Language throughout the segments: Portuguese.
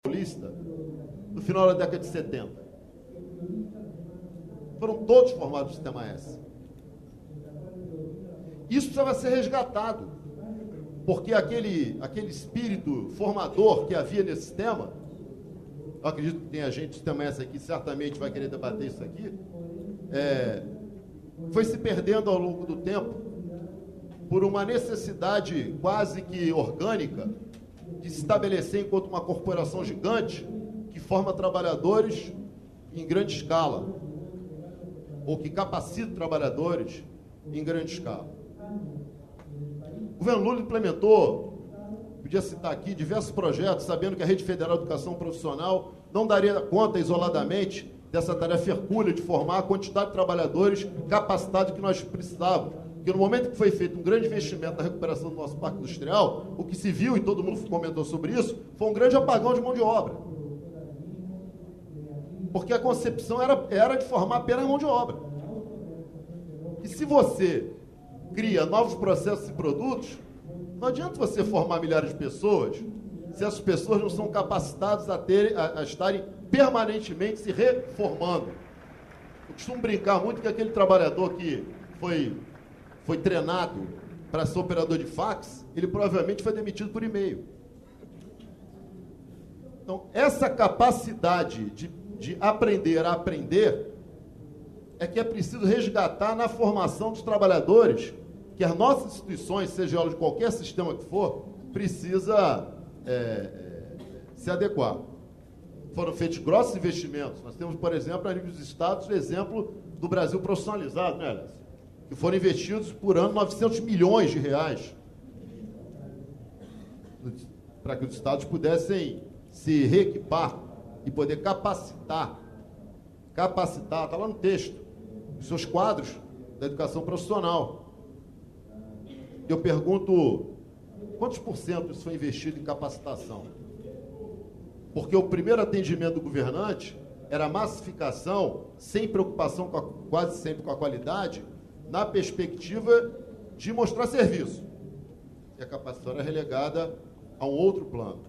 Paulista no final da década de 70. Foram todos formados no Sistema S. Isso precisava ser resgatado, porque aquele espírito formador que havia nesse sistema, eu acredito que tem gente do Sistema S aqui, certamente vai querer debater isso aqui, foi se perdendo ao longo do tempo por uma necessidade quase que orgânica de se estabelecer enquanto uma corporação gigante que forma trabalhadores em grande escala, ou que capacita trabalhadores em grande escala. O governo Lula implementou, podia citar aqui, diversos projetos, sabendo que a Rede Federal de Educação Profissional não daria conta isoladamente dessa tarefa hercúlea de formar a quantidade de trabalhadores capacitados que nós precisávamos. Porque no momento que foi feito um grande investimento na recuperação do nosso parque industrial, o que se viu, e todo mundo comentou sobre isso, foi um grande apagão de mão de obra. Porque a concepção era de formar apenas mão de obra. E se você cria novos processos e produtos, não adianta você formar milhares de pessoas se essas pessoas não são capacitadas a estarem permanentemente se reformando. Eu costumo brincar muito que aquele trabalhador que foi treinado para ser operador de fax, ele provavelmente foi demitido por e-mail. Então, essa capacidade de aprender a aprender é que é preciso resgatar na formação dos trabalhadores, que as nossas instituições, seja ela de qualquer sistema que for, precisa se adequar. Foram feitos grossos investimentos. Nós temos, por exemplo, a nível dos estados, o exemplo do Brasil profissionalizado, né, Aliás? Que foram investidos por ano 900 milhões de reais para que os estados pudessem se reequipar e poder capacitar, está lá no texto, os seus quadros da educação profissional. Eu pergunto, quantos por cento isso foi investido em capacitação? Porque o primeiro atendimento do governante era a massificação, sem preocupação quase sempre com a qualidade, na perspectiva de mostrar serviço. E a capacitação era relegada a um outro plano.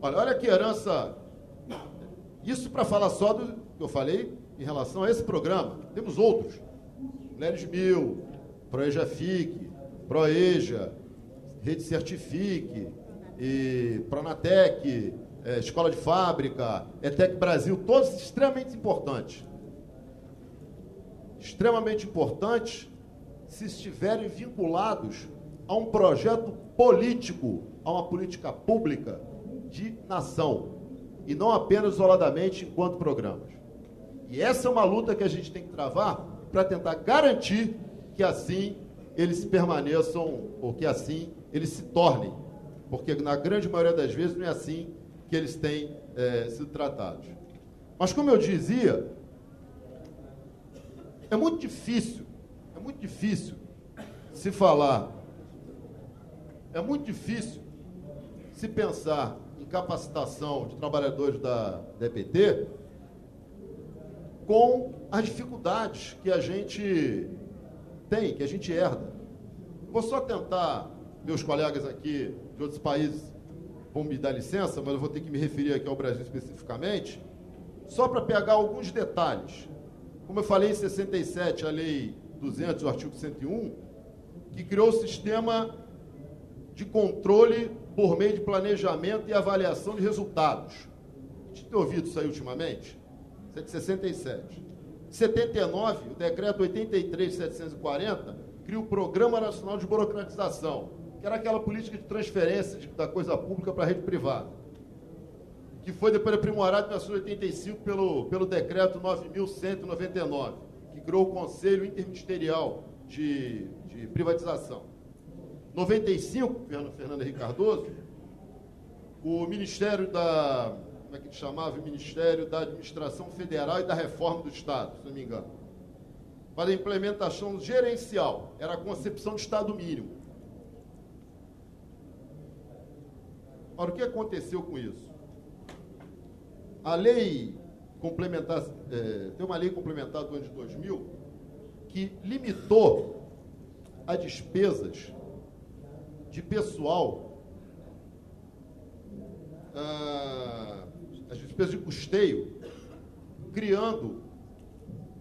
Olha que herança. Isso para falar só do que eu falei em relação a esse programa. Temos outros. Mulheres 1000, Proeja FIC, Proeja, Rede Certifique, Pronatec, Escola de Fábrica, ETEC Brasil, todos extremamente importantes. Extremamente importantes se estiverem vinculados a um projeto político, a uma política pública de nação, e não apenas isoladamente enquanto programas. E essa é uma luta que a gente tem que travar para tentar garantir que assim eles permaneçam, ou que assim eles se tornem, porque na grande maioria das vezes não é assim que eles têm sido tratados. Mas como eu dizia, é muito difícil se falar, é muito difícil se pensar em capacitação de trabalhadores da EPT com as dificuldades que a gente tem, que a gente herda. Vou só tentar, meus colegas aqui de outros países vão me dar licença, mas eu vou ter que me referir aqui ao Brasil especificamente, só para pegar alguns detalhes. Como eu falei, em 67, a Lei 200, o artigo 101, que criou o sistema de controle por meio de planejamento e avaliação de resultados. A gente tem ouvido isso aí ultimamente? Isso é de 67. Em 79, o decreto 83.740 cria o Programa Nacional de Burocratização, que era aquela política de transferência da coisa pública para a rede privada, que foi depois aprimorado em 1985 pelo decreto 9.199, que criou o Conselho Interministerial de Privatização. 95, governo Fernando Henrique Cardoso, o Ministério da... como é que ele chamava? O Ministério da Administração Federal e da Reforma do Estado, se não me engano. Para a implementação gerencial, era a concepção de Estado mínimo. Ora, o que aconteceu com isso? A lei complementar, tem uma lei complementar do ano de 2000 que limitou as despesas de pessoal as despesas de custeio, criando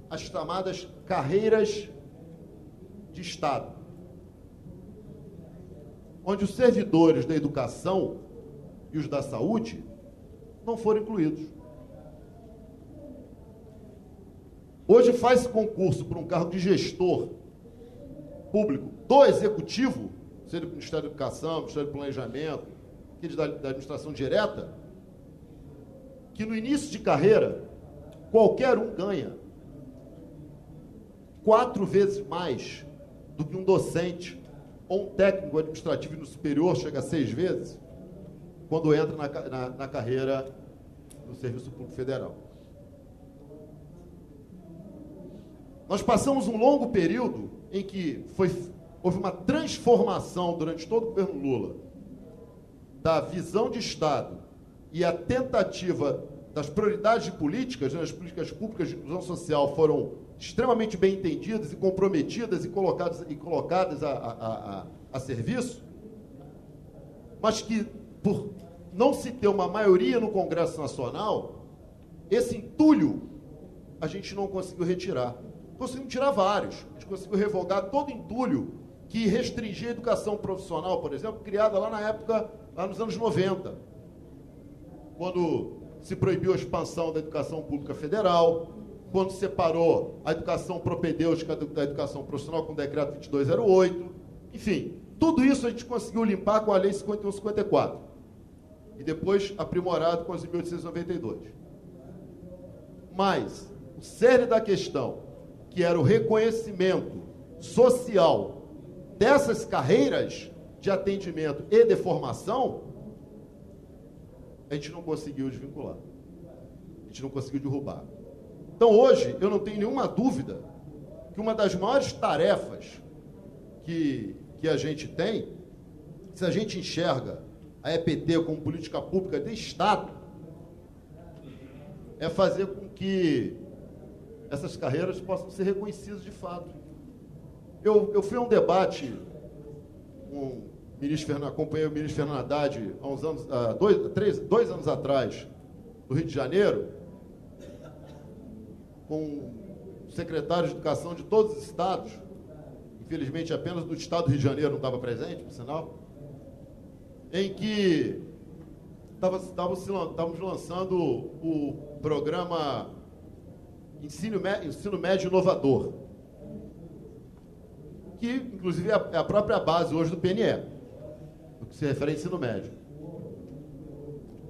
as chamadas carreiras de Estado, onde os servidores da educação e os da saúde não foram incluídos. Hoje faz concurso para um cargo de gestor público do Executivo, seja do Ministério da Educação, Ministério do Planejamento, aqueles da administração direta, que no início de carreira, qualquer um ganha 4 vezes mais do que um docente ou um técnico administrativo no superior, chega a 6 vezes, quando entra na carreira do Serviço Público Federal. Nós passamos um longo período em que houve uma transformação durante todo o governo Lula da visão de Estado e a tentativa das prioridades políticas, né, as políticas públicas de inclusão social foram extremamente bem entendidas e comprometidas e colocadas a serviço, mas que, por não se ter uma maioria no Congresso Nacional, esse entulho a gente não conseguiu retirar. Conseguimos tirar vários. A gente conseguiu revogar todo entulho que restringia a educação profissional, por exemplo, criada lá na época, lá nos anos 90, quando se proibiu a expansão da educação pública federal, quando separou a educação propedêutica da educação profissional com o decreto 2208, enfim, tudo isso a gente conseguiu limpar com a lei 5154 e depois aprimorado com a 1892. Mas o cerne da questão, que era o reconhecimento social dessas carreiras de atendimento e de formação, a gente não conseguiu desvincular. A gente não conseguiu derrubar. Então, hoje, eu não tenho nenhuma dúvida que uma das maiores tarefas que a gente tem, se a gente enxerga a EPT como política pública de Estado, é fazer com que essas carreiras possam ser reconhecidas de fato. Eu fui a um debate com acompanhei o ministro Fernando Haddad há uns anos, dois anos atrás, no Rio de Janeiro, com secretários de educação de todos os estados, infelizmente apenas do estado do Rio de Janeiro não estava presente, por sinal, em que estávamos lançando o programa Ensino Médio Inovador, que, inclusive, é a própria base hoje do PNE, no que se refere a ensino médio.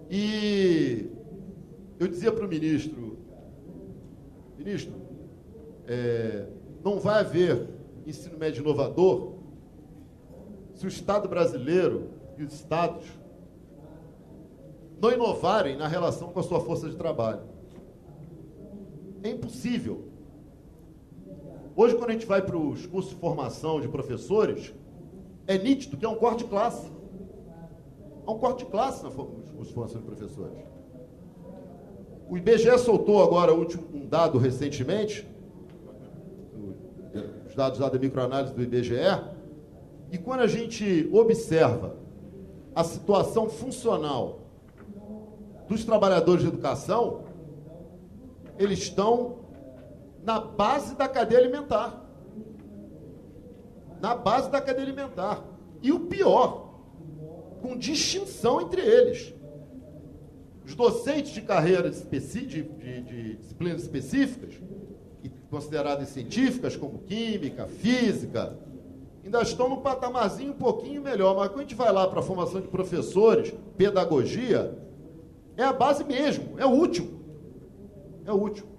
E eu dizia para o ministro, não vai haver ensino médio inovador se o Estado brasileiro e os estados não inovarem na relação com a sua força de trabalho. É impossível. Hoje, quando a gente vai para os cursos de formação de professores, é nítido que é um corte de classe. Há um corte de classe nos cursos de formação de professores. O IBGE soltou agora um dado recentemente, os dados lá da microanálise do IBGE, e quando a gente observa a situação funcional dos trabalhadores de educação, eles estão na base da cadeia alimentar. Na base da cadeia alimentar. E o pior, com distinção entre eles. Os docentes de carreiras de disciplinas específicas, e consideradas científicas, como química, física, ainda estão num patamarzinho um pouquinho melhor. Mas quando a gente vai lá para a formação de professores, pedagogia, é a base mesmo, é o último. É o último.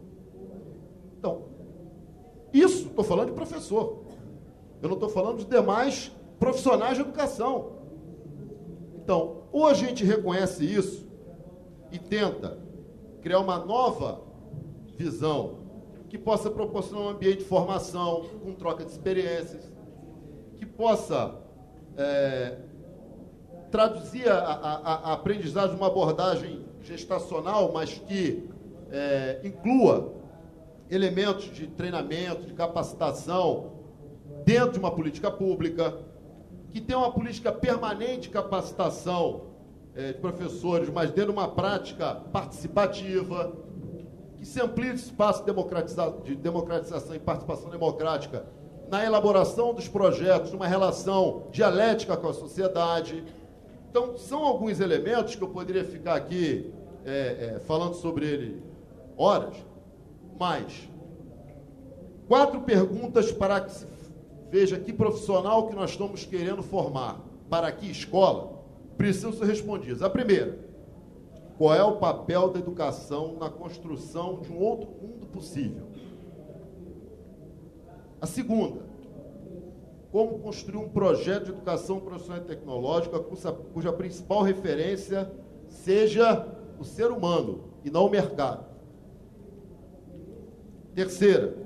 Então, isso, estou falando de professor. Eu não estou falando de demais profissionais de educação. Então, ou a gente reconhece isso e tenta criar uma nova visão que possa proporcionar um ambiente de formação, com troca de experiências, que possa traduzir a aprendizagem de uma abordagem gestacional, mas que inclua elementos de treinamento, de capacitação dentro de uma política pública, que tenha uma política permanente de capacitação de professores, mas dentro de uma prática participativa, que se amplie o espaço de democratização e participação democrática na elaboração dos projetos, numa relação dialética com a sociedade. Então, são alguns elementos que eu poderia ficar aqui falando sobre ele horas, mas 4 perguntas para que se veja que profissional que nós estamos querendo formar, para que escola, precisam ser respondidas. A primeira, qual é o papel da educação na construção de um outro mundo possível? A segunda, como construir um projeto de educação profissional e tecnológica cuja principal referência seja o ser humano e não o mercado. Terceira,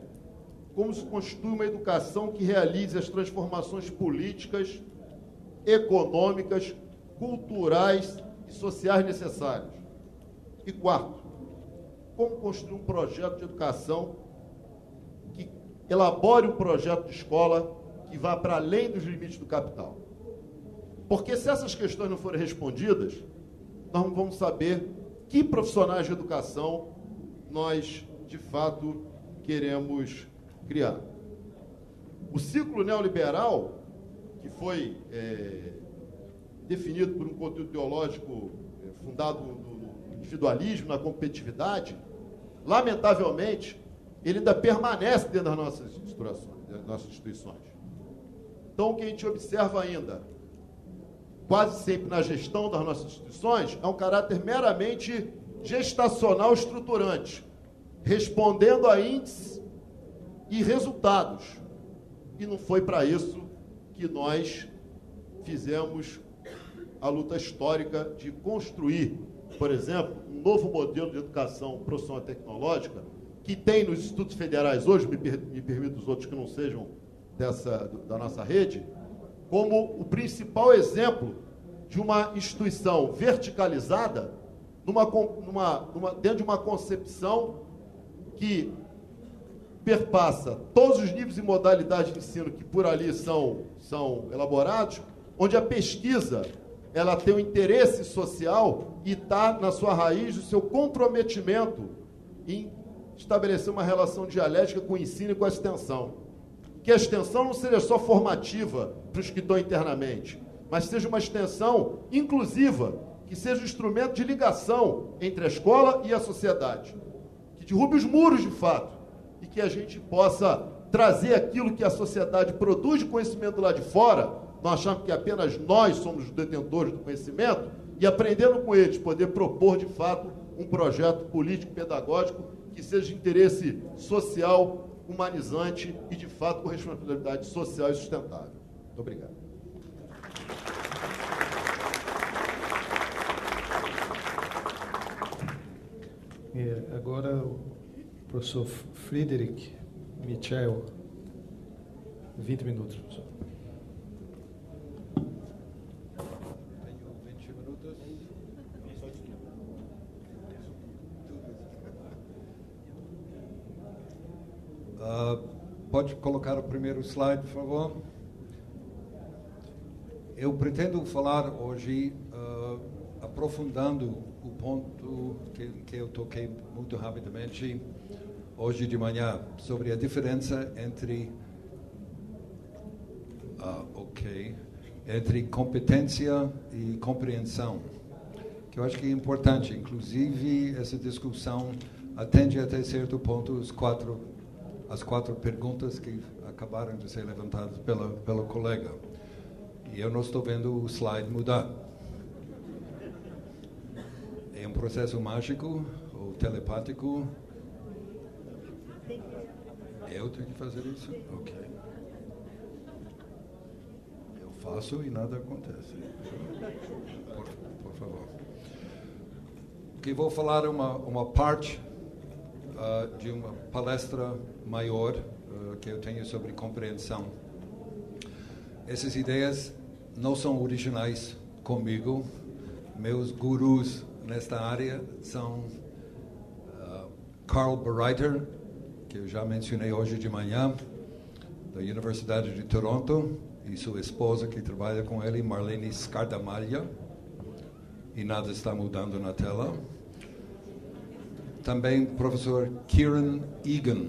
como se constitui uma educação que realize as transformações políticas, econômicas, culturais e sociais necessárias. E quarto, como construir um projeto de educação que elabore um projeto de escola que vá para além dos limites do capital. Porque se essas questões não forem respondidas, nós não vamos saber que profissionais de educação nós, de fato, queremos criar. O ciclo neoliberal, que foi definido por um conteúdo ideológico fundado no individualismo, na competitividade, lamentavelmente, ele ainda permanece dentro das nossas instituições. Então, o que a gente observa ainda, quase sempre na gestão das nossas instituições, é um caráter meramente gestacional estruturante, respondendo a índices e resultados. E não foi para isso que nós fizemos a luta histórica de construir, por exemplo, um novo modelo de educação profissional tecnológica que tem nos institutos federais hoje, me permito os outros que não sejam da nossa rede, como o principal exemplo de uma instituição verticalizada dentro de uma concepção que perpassa todos os níveis e modalidades de ensino que por ali são elaborados, onde a pesquisa ela tem um interesse social e está na sua raiz o seu comprometimento em estabelecer uma relação dialética com o ensino e com a extensão. Que a extensão não seja só formativa para os que estão internamente, mas seja uma extensão inclusiva, que seja um instrumento de ligação entre a escola e a sociedade, que derrube os muros de fato e que a gente possa trazer aquilo que a sociedade produz de conhecimento lá de fora. Nós achamos que apenas nós somos os detentores do conhecimento e, aprendendo com eles, poder propor de fato um projeto político-pedagógico que seja de interesse social, humanizante e, de fato, com responsabilidade social e sustentável. Muito obrigado. Agora, o professor Friedrich Michel. 20 minutos, professor. Tenho 20 minutos. Pode colocar o primeiro slide, por favor? Eu pretendo falar hoje, aprofundando o ponto que eu toquei muito rapidamente hoje de manhã, sobre a diferença entre entre competência e compreensão, que eu acho que é importante. Inclusive, essa discussão atende até certo ponto as quatro perguntas que acabaram de ser levantadas pelo colega. E eu não estou vendo o slide mudar. É um processo mágico ou telepático? Eu tenho que fazer isso? Ok. Eu faço e nada acontece. Por favor. Que vou falar uma parte de uma palestra maior que eu tenho sobre compreensão. Essas ideias não são originais comigo. Meus gurus nesta área são Carl Bereiter, que eu já mencionei hoje de manhã, da Universidade de Toronto, e sua esposa, que trabalha com ele, Marlene Scardamalha, e nada está mudando na tela. Também o professor Kieran Egan,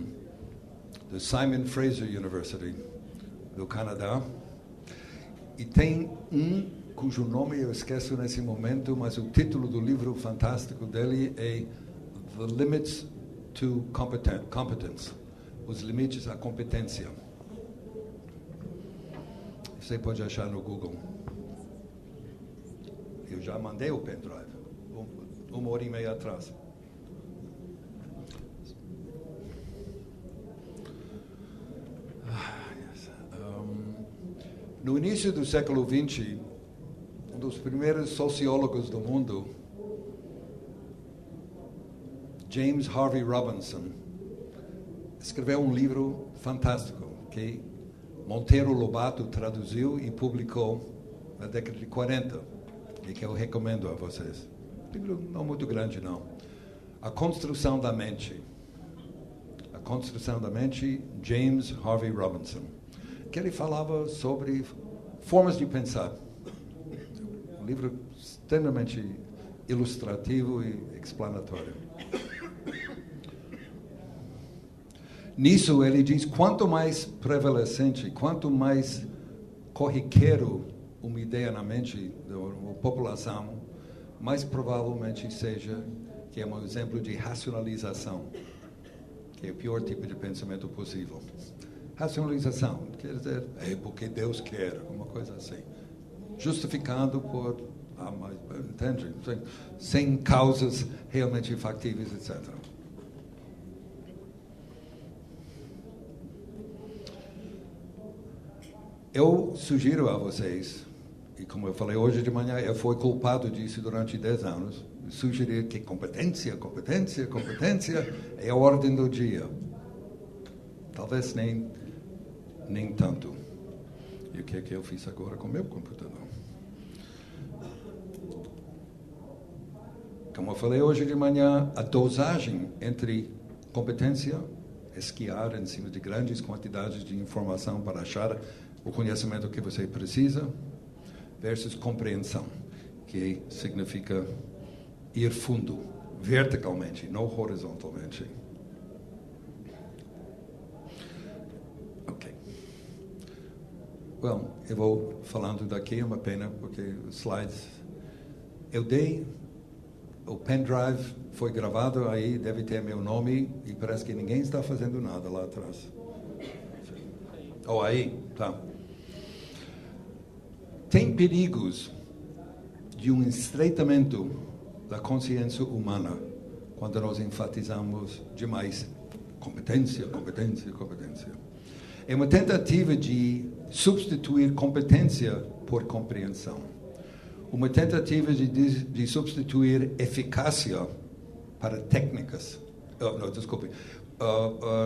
do Simon Fraser University, do Canadá. E tem cujo nome eu esqueço nesse momento, mas o título do livro fantástico dele é The Limits to Competence, os limites à competência. Você pode achar no Google. Eu já mandei o pendrive, 1h30 atrás. No início do século XX, um dos primeiros sociólogos do mundo, James Harvey Robinson, escreveu um livro fantástico que Monteiro Lobato traduziu e publicou na década de 40, e que eu recomendo a vocês. Um livro não muito grande, não. A Construção da Mente. A Construção da Mente, James Harvey Robinson. Que ele falava sobre formas de pensar. Um livro extremamente ilustrativo e explanatório. Nisso ele diz, quanto mais prevalecente, quanto mais corriqueiro uma ideia na mente da população, mais provavelmente seja que é um exemplo de racionalização, que é o pior tipo de pensamento possível. Racionalização, quer dizer, é porque Deus quer, uma coisa assim. Justificado por, entende? Sem causas realmente factíveis, etc. Eu sugiro a vocês, e como eu falei hoje de manhã, eu fui culpado disso durante 10 anos, sugerir que competência é a ordem do dia. Talvez nem tanto. E o que é que eu fiz agora com o meu computador? Como eu falei hoje de manhã, a dosagem entre competência, esquiar em cima de grandes quantidades de informação para achar o conhecimento que você precisa, versus compreensão, que significa ir fundo, verticalmente, não horizontalmente. Bom, eu vou falando daqui, é uma pena, porque os slides... Eu dei, o pendrive foi gravado aí, deve ter meu nome, e parece que ninguém está fazendo nada lá atrás. Aí, tá. Tem perigos de um estreitamento da consciência humana quando nós enfatizamos demais competência. É uma tentativa de substituir competência por compreensão. Uma tentativa de substituir eficácia para técnicas.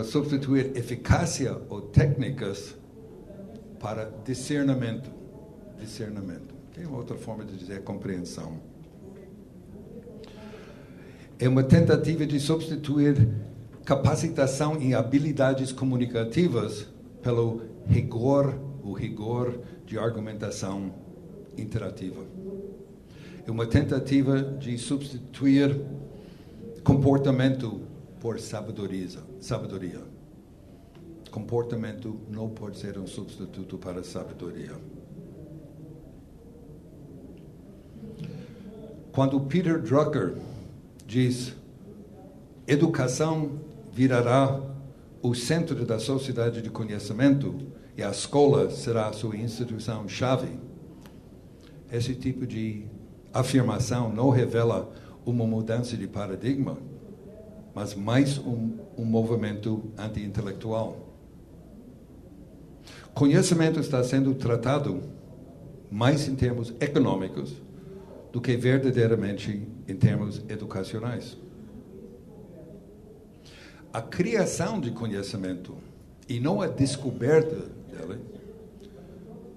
Substituir eficácia ou técnicas para discernimento. Que é uma outra forma de dizer compreensão. É uma tentativa de substituir capacitação e habilidades comunicativas pelo o rigor de argumentação interativa. É uma tentativa de substituir comportamento por sabedoria. Comportamento não pode ser um substituto para sabedoria. Quando Peter Drucker diz: educação virará o centro da sociedade de conhecimento e a escola será a sua instituição-chave, esse tipo de afirmação não revela uma mudança de paradigma, mas mais um movimento anti-intelectual. Conhecimento está sendo tratado mais em termos econômicos do que verdadeiramente em termos educacionais. A criação de conhecimento e não a descoberta dele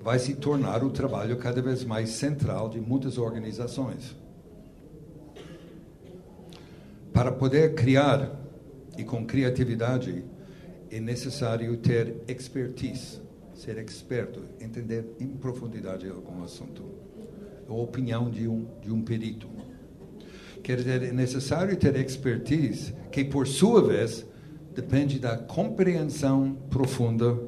vai se tornar o trabalho cada vez mais central de muitas organizações. Para poder criar e com criatividade é necessário ter expertise, ser experto, entender em profundidade algum assunto. a opinião de um perito. Quer dizer, é necessário ter expertise, que, por sua vez, depende da compreensão profunda